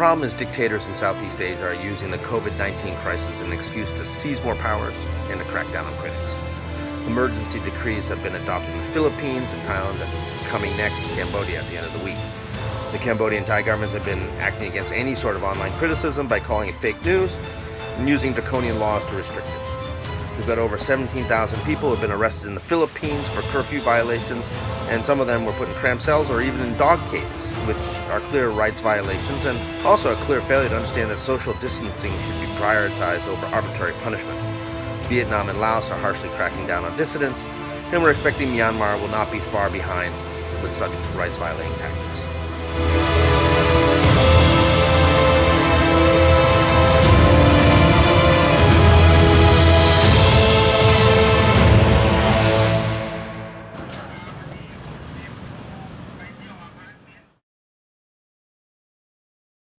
problem is dictators in Southeast Asia are using the COVID-19 crisis as an excuse to seize more powers and to crack down on critics. Emergency decrees have been adopted in the Philippines and Thailand, and coming next to Cambodia at the end of the week. The Cambodian Thai governments have been acting against any sort of online criticism by calling it fake news and using draconian laws to restrict it. We've got over 17,000 people who have been arrested in the Philippines for curfew violations, and some of them were put in cramped cells or even in dog cages, which are clear rights violations and also a clear failure to understand that social distancing should be prioritized over arbitrary punishment. Vietnam and Laos are harshly cracking down on dissidents, and we're expecting Myanmar will not be far behind with such rights violating tactics.